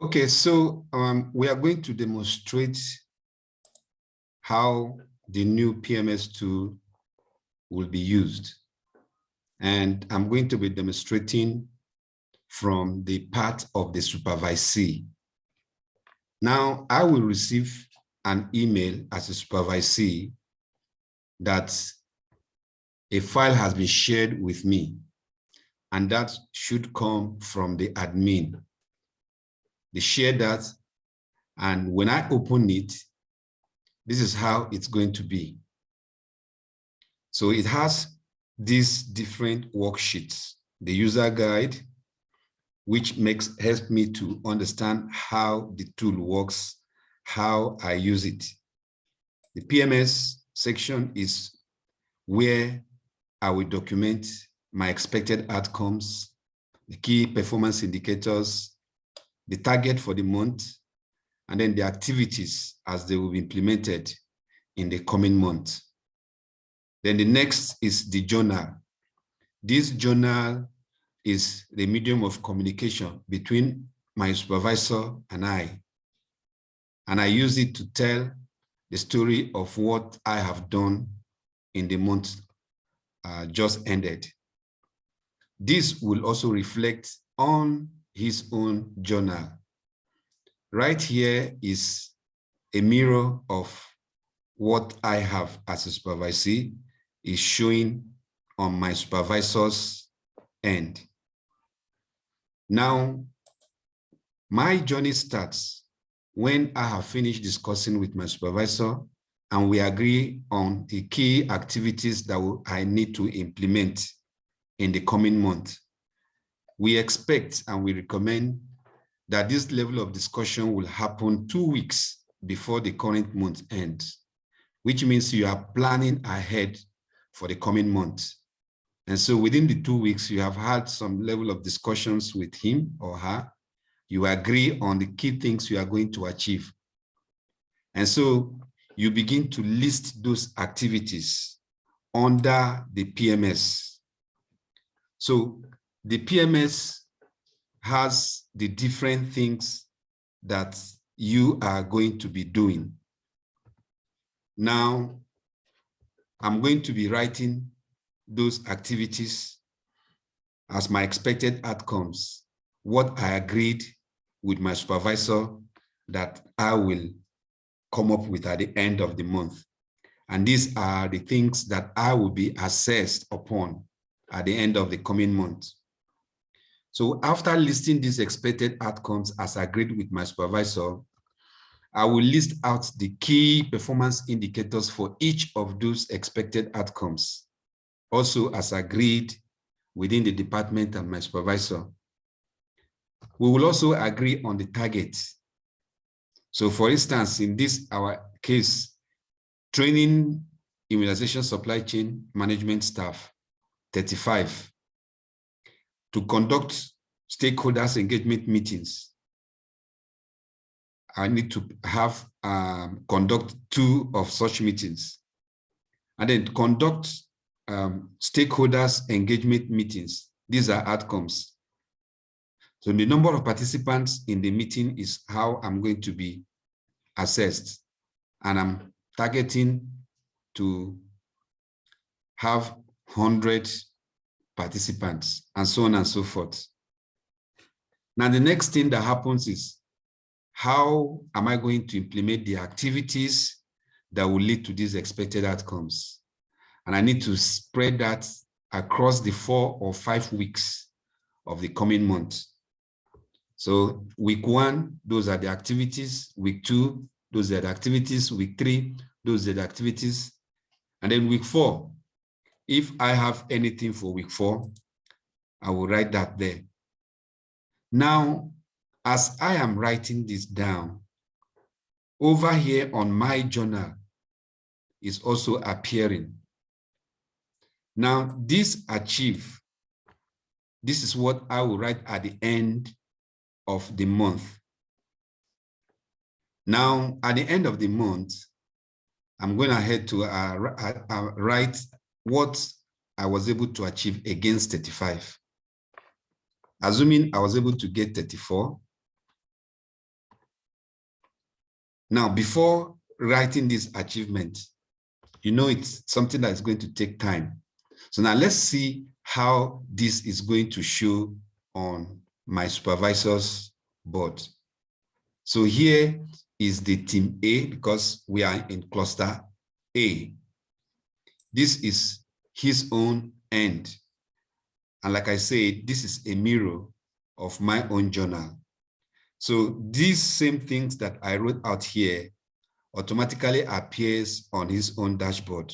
Okay, so we are going to demonstrate how the new PMS tool will be used. And I'm going to be demonstrating from the part of the supervisee. Now, I will receive an email as a supervisee that a file has been shared with me, and that should come from the admin. They share that, and when I open it, this is how it's going to be. So it has these different worksheets, the user guide, which helps me to understand how the tool works, how I use it. The PMS section is where I will document my expected outcomes, the key performance indicators, the target for the month, and then the activities as they will be implemented in the coming month. Then the next is the journal. This journal is the medium of communication between my supervisor and I. And I use it to tell the story of what I have done in the month just ended. This will also reflect on his own journal. Right here is a mirror of what I have as a supervisee is showing on my supervisor's end. Now, my journey starts when I have finished discussing with my supervisor and we agree on the key activities that I need to implement in the coming month. We expect and we recommend that this level of discussion will happen 2 weeks before the current month ends, which means you are planning ahead for the coming month. And so within the 2 weeks, you have had some level of discussions with him or her. You agree on the key things you are going to achieve. And so you begin to list those activities under the PMS. So the PMS has the different things that you are going to be doing. Now, I'm going to be writing those activities as my expected outcomes, what I agreed with my supervisor that I will come up with at the end of the month. And these are the things that I will be assessed upon at the end of the coming month. So after listing these expected outcomes as agreed with my supervisor, I will list out the key performance indicators for each of those expected outcomes, also as agreed within the department and my supervisor. We will also agree on the target. So for instance, in this, our case, training immunization supply chain management staff, 35. To conduct stakeholders engagement meetings, I need to have conduct 2 of such meetings, and then conduct stakeholders engagement meetings. These are outcomes. So the number of participants in the meeting is how I'm going to be assessed, and I'm targeting to have 100 participants, and so on and so forth. Now, the next thing that happens is, how am I going to implement the activities that will lead to these expected outcomes? And I need to spread that across the 4 or 5 weeks of the coming month. So week 1, those are the activities. Week 2, those are the activities. Week 3, those are the activities. And then week 4, if I have anything for week 4, I will write that there. Now, as I am writing this down, over here on my journal is also appearing. Now, this achieve, this is what I will write at the end of the month. Now, at the end of the month, I'm going ahead to write what I was able to achieve against 35. Assuming I was able to get 34, Now, before writing this achievement, you know it's something that is going to take time. So now let's see how this is going to show on my supervisor's board. So here is the team A because we are in cluster A. This is his own end. And like I said, this is a mirror of my own journal. So these same things that I wrote out here automatically appears on his own dashboard.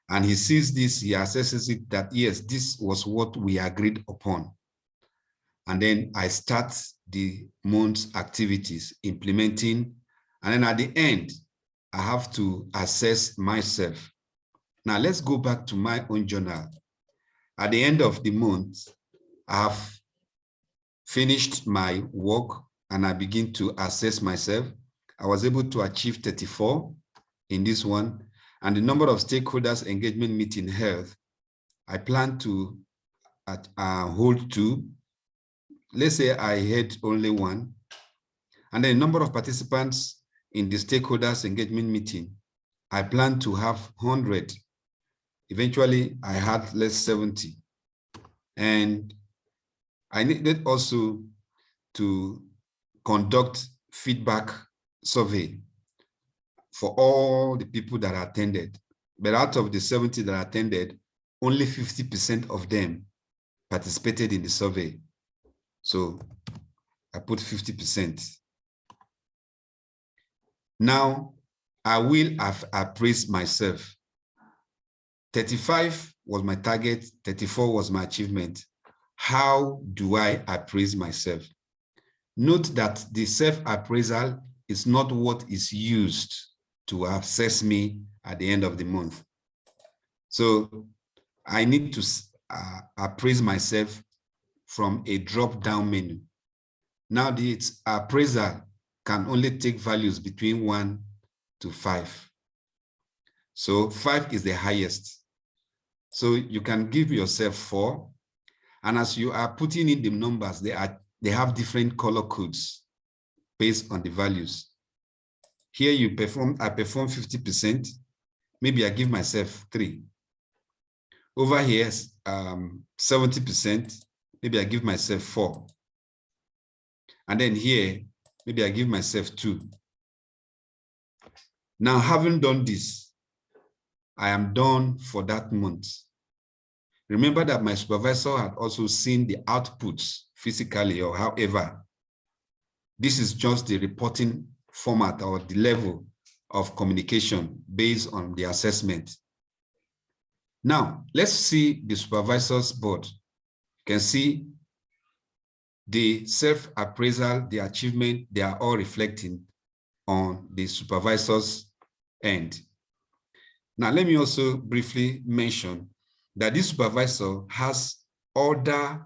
And he sees this, he assesses it that, yes, this was what we agreed upon. And then I start the month's activities, implementing. And then at the end, I have to assess myself. Now let's go back to my own journal. At the end of the month, I have finished my work and I begin to assess myself. I was able to achieve 34 in this one. And the number of stakeholders engagement meeting held, I plan to hold 2. Let's say I had only 1. And then the number of participants in the stakeholders engagement meeting, I plan to have 100. Eventually, I had less 70. And I needed also to conduct feedback survey for all the people that attended. But out of the 70 that attended, only 50% of them participated in the survey. So I put 50%. Now I will have appraised myself. 35 was my target, 34 was my achievement. How do I appraise myself? Note that the self-appraisal is not what is used to assess me at the end of the month. So I need to appraise myself from a drop-down menu. Now the appraiser can only take values between 1 to 5. So 5 is the highest. So you can give yourself 4. And as you are putting in the numbers, they have different color codes based on the values. Here I perform 50%. Maybe I give myself 3. Over here, 70%. Maybe I give myself 4. And then here, maybe I give myself 2. Now, having done this, I am done for that month. Remember that my supervisor had also seen the outputs physically or however. This is just the reporting format or the level of communication based on the assessment. Now, let's see the supervisor's board. You can see the self-appraisal, the achievement, they are all reflecting on the supervisor's end. Now, let me also briefly mention that this supervisor has other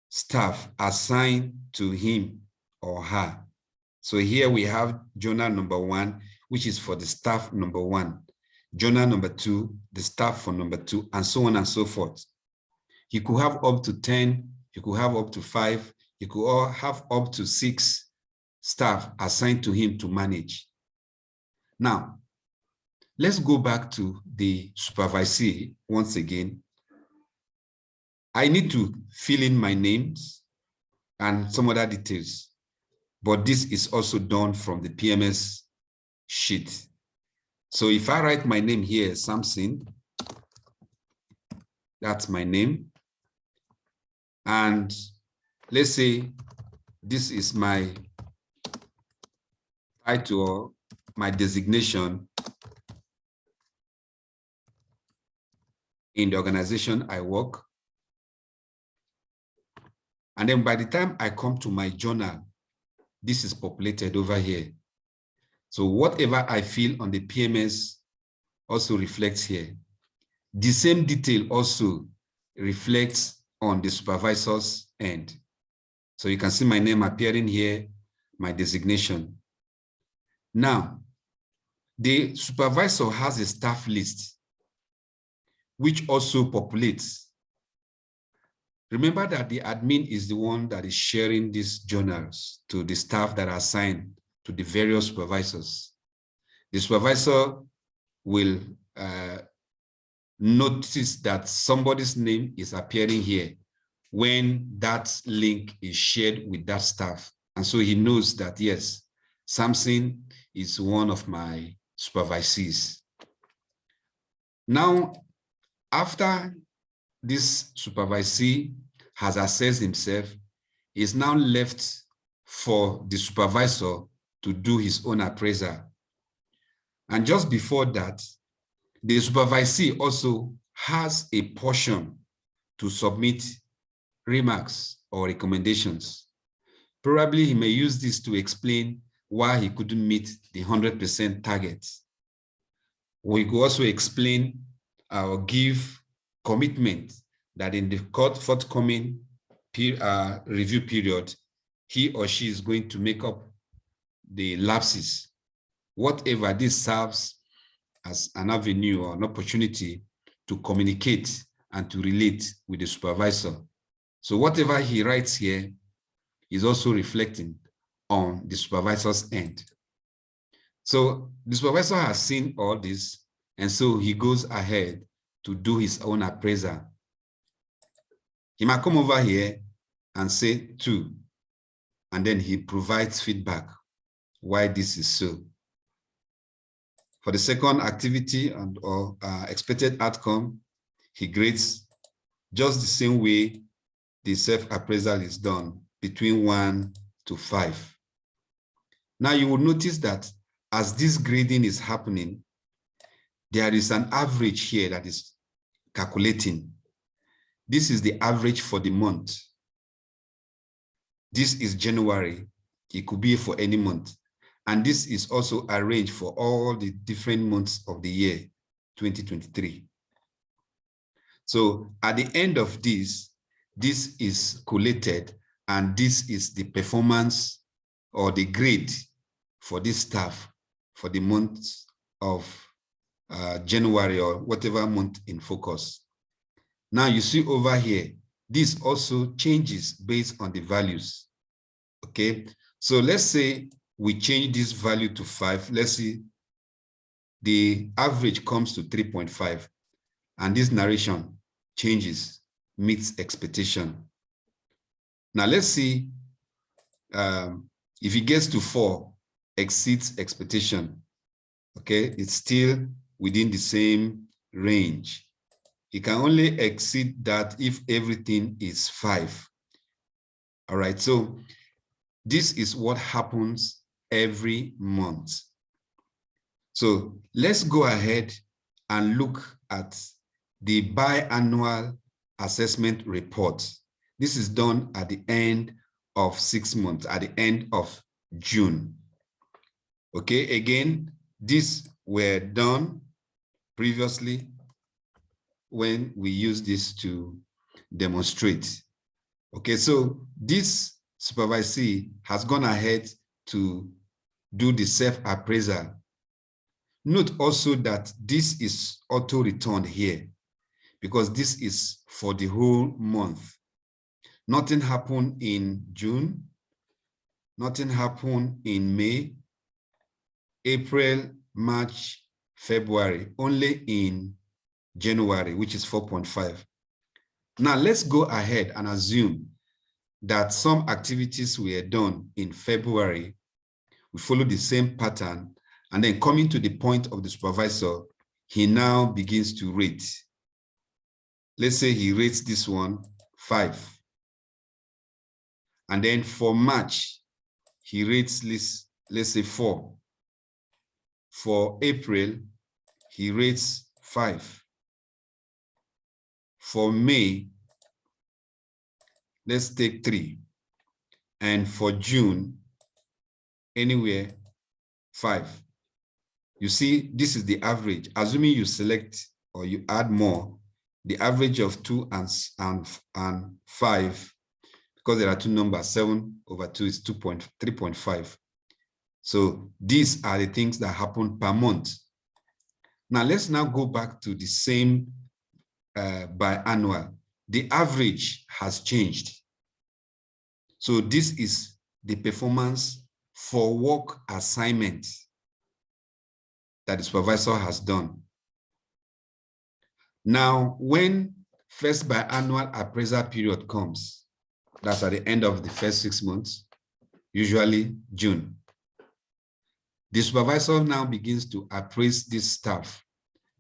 staff assigned to him or her. So here we have journal number 1, which is for the staff number 1. Journal number 2, the staff for number 2, and so on and so forth. He could have up to 10, he could have up to 5, he could have up to 6 staff assigned to him to manage. Now, let's go back to the supervisee once again. I need to fill in my names and some other details, but this is also done from the PMS sheet. So if I write my name here, Samson, that's my name. And let's say this is my title or my designation in the organization I work. And then by the time I come to my journal, this is populated over here. So whatever I feel on the PMS also reflects here. The same detail also reflects on the supervisor's end. So you can see my name appearing here, my designation. Now, the supervisor has a staff list, which also populates. Remember that the admin is the one that is sharing these journals to the staff that are assigned to the various supervisors. The supervisor will notice that somebody's name is appearing here when that link is shared with that staff. And so he knows that, yes, Samson is one of my supervisees. Now, after this supervisee has assessed himself, he is now left for the supervisor to do his own appraisal. And just before that, the supervisee also has a portion to submit remarks or recommendations. Probably he may use this to explain why he couldn't meet the 100% target. We could also explain or give commitment that in the forthcoming review period, he or she is going to make up the lapses. Whatever, this serves as an avenue or an opportunity to communicate and to relate with the supervisor. So whatever he writes here is also reflecting on the supervisor's end. So the supervisor has seen all this, and so he goes ahead to do his own appraisal. He might come over here and say 2, and then he provides feedback why this is so. For the second activity or expected outcome, he grades just the same way the self-appraisal is done, between 1 to 5. Now you will notice that as this grading is happening, there is an average here that is calculating. This is the average for the month. This is January. It could be for any month. And this is also arranged for all the different months of the year, 2023. So at the end of this is collated, and this is the performance or the grade for this staff for the month of January or whatever month in focus. Now you see over here, this also changes based on the values. Okay, so let's say we change this value to 5. Let's see, the average comes to 3.5, and this narration changes, meets expectation. Now let's see if it gets to 4, exceeds expectation. Okay, it's still within the same range. It can only exceed that if everything is 5. All right, so this is what happens every month. So let's go ahead and look at the biannual assessment report. This is done at the end of 6 months, at the end of June. Okay, again, these were done previously when we used this to demonstrate. Okay, so this supervisee has gone ahead to do the self-appraisal. Note also that this is auto-returned here because this is for the whole month. Nothing happened in June, nothing happened in May, April, March, February, only in January, which is 4.5. Now let's go ahead and assume that some activities were done in February. We follow the same pattern, and then coming to the point of the supervisor, he now begins to rate. Let's say he rates this one 5. And then for March, he rates this, let's say 4. For April, he rates 5. For May, let's take 3. And for June, anywhere 5. You see, this is the average. Assuming you select or you add more, the average of 2 and 5, because there are 2 numbers, 7 over 2 is 3.5. So these are the things that happen per month. Now let's now go back to the same biannual. The average has changed. So this is the performance for work assignments that the supervisor has done. Now, when first biannual appraisal period comes, that's at the end of the first 6 months, usually June, the supervisor now begins to appraise this staff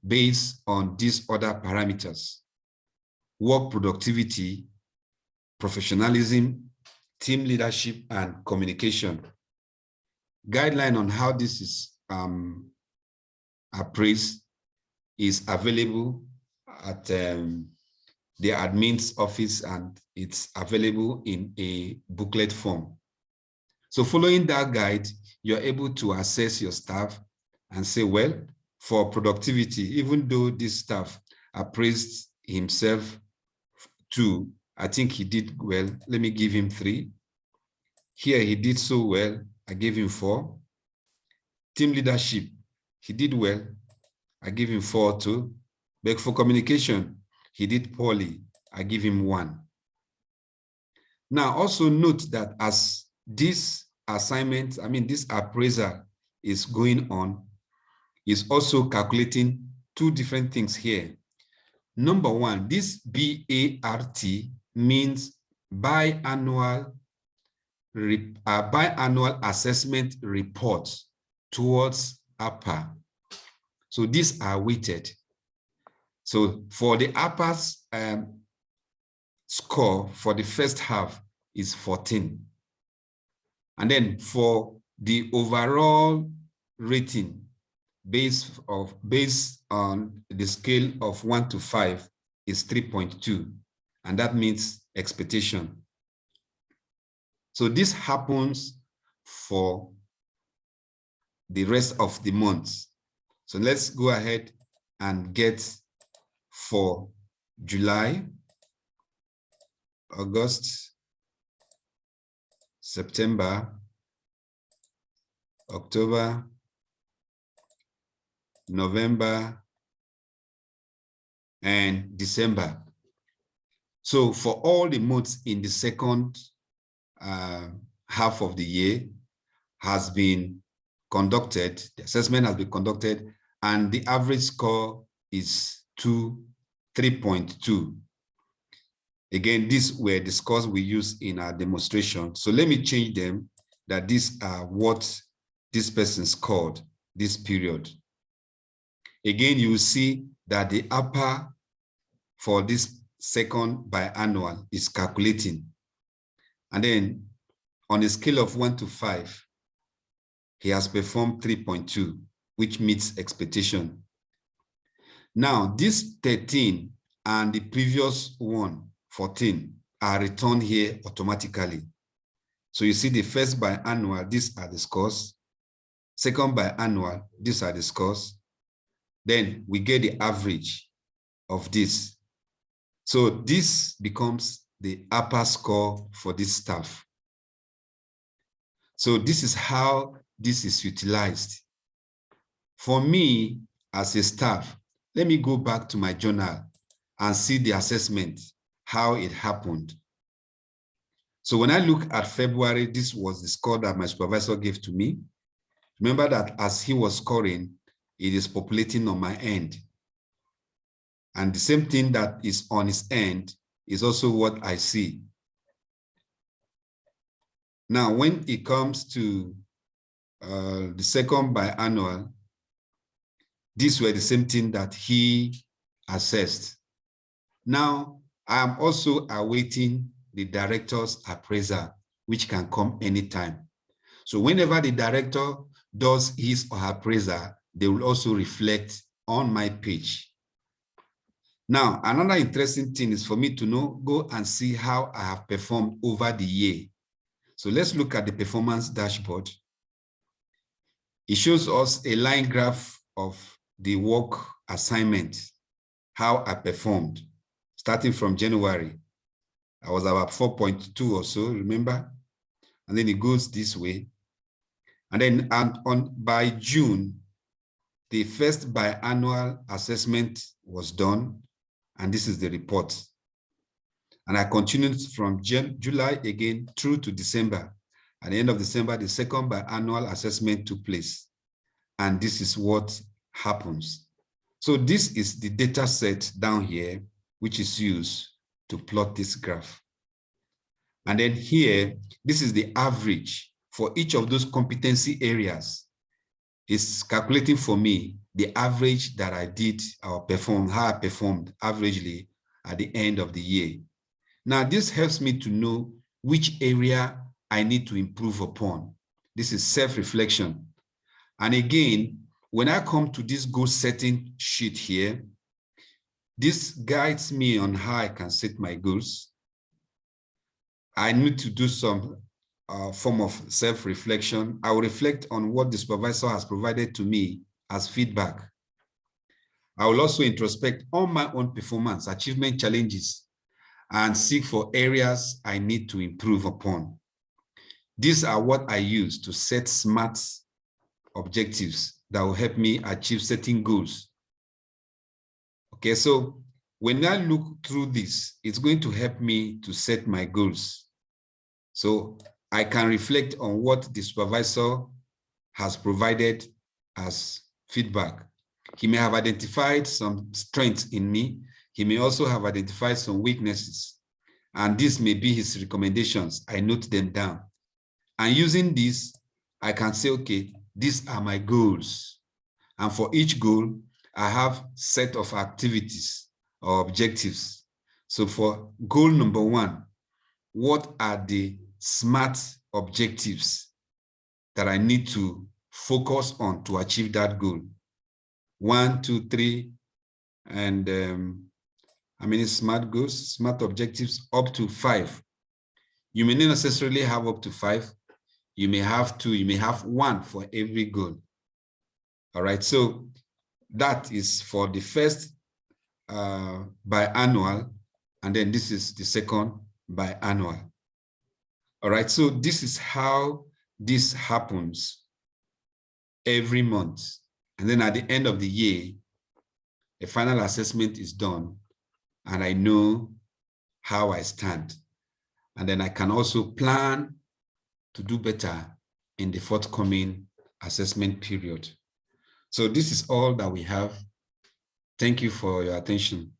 based on these other parameters: work productivity, professionalism, team leadership, and communication. Guideline on how this is appraised is available at the admin's office, and it's available in a booklet form. So following that guide, you're able to assess your staff and say, well, for productivity, even though this staff appraised himself 2, I think he did well, let me give him 3. Here he did so well, I gave him 4. Team leadership, he did well, I give him 4 too. But for communication, he did poorly, I give him 1. Now also note that as this assignment, this appraisal is going on, is also calculating 2 different things here. Number 1, this BART means biannual assessment reports towards upper. So these are weighted. So for the upper's score for the first half is 14. And then for the overall rating based on the scale of 1 to 5 is 3.2. And that means expectation. So this happens for the rest of the months. So let's go ahead and get for July, August, September, October, November, and December. So for all the months in the second half of the year has been conducted, the assessment has been conducted, and the average score is 3.2. Again, these were the scores we use in our demonstration. So let me change them, that these are what this person scored this period. Again, you will see that the upper for this second biannual is calculating. And then on a scale of 1 to 5, he has performed 3.2, which meets expectation. Now, this 13 and the previous one, 14, are returned here automatically. So you see the first biannual, these are the scores. Second biannual, these are the scores. Then we get the average of this. So this becomes the upper score for this staff. So this is how this is utilized. For me, as a staff, let me go back to my journal and see the assessment, how it happened. So when I look at February, this was the score that my supervisor gave to me. Remember that as he was scoring, it is populating on my end. And the same thing that is on his end is also what I see. Now, when it comes to the second biannual, these were the same thing that he assessed. Now, I am also awaiting the director's appraisal, which can come anytime. So whenever the director does his or her appraisal, they will also reflect on my page. Now, another interesting thing is for me to go and see how I have performed over the year. So let's look at the performance dashboard. It shows us a line graph of the work assignment, how I performed, starting from January. I was about 4.2 or so, remember? And then it goes this way. And then by June, the first biannual assessment was done, and this is the report. And I continued from July again through to December. At the end of December, the second biannual assessment took place. And this is what happens. So this is the data set down here, which is used to plot this graph. And then here, this is the average for each of those competency areas. It's calculating for me the average that I did or performed, how I performed averagely at the end of the year. Now, this helps me to know which area I need to improve upon. This is self-reflection. And again, when I come to this goal setting sheet here, this guides me on how I can set my goals. I need to do some form of self-reflection. I will reflect on what the supervisor has provided to me as feedback. I will also introspect on my own performance, achievement challenges, and seek for areas I need to improve upon. These are what I use to set SMART objectives that will help me achieve certain goals. Okay, so when I look through this, it's going to help me to set my goals. So I can reflect on what the supervisor has provided as feedback. He may have identified some strengths in me. He may also have identified some weaknesses. And this may be his recommendations. I note them down. And using this, I can say, okay, these are my goals. And for each goal, I have a set of activities or objectives. So for goal number 1, what are the SMART objectives that I need to focus on to achieve that goal? 1, 2, 3, and how many SMART goals, SMART objectives? Up to 5. You may not necessarily have up to 5. You may have 2, you may have 1 for every goal. All right, so that is for the first biannual, and then this is the second biannual. All right, so this is how this happens every month. And then at the end of the year, a final assessment is done, and I know how I stand. And then I can also plan to do better in the forthcoming assessment period. So this is all that we have. Thank you for your attention.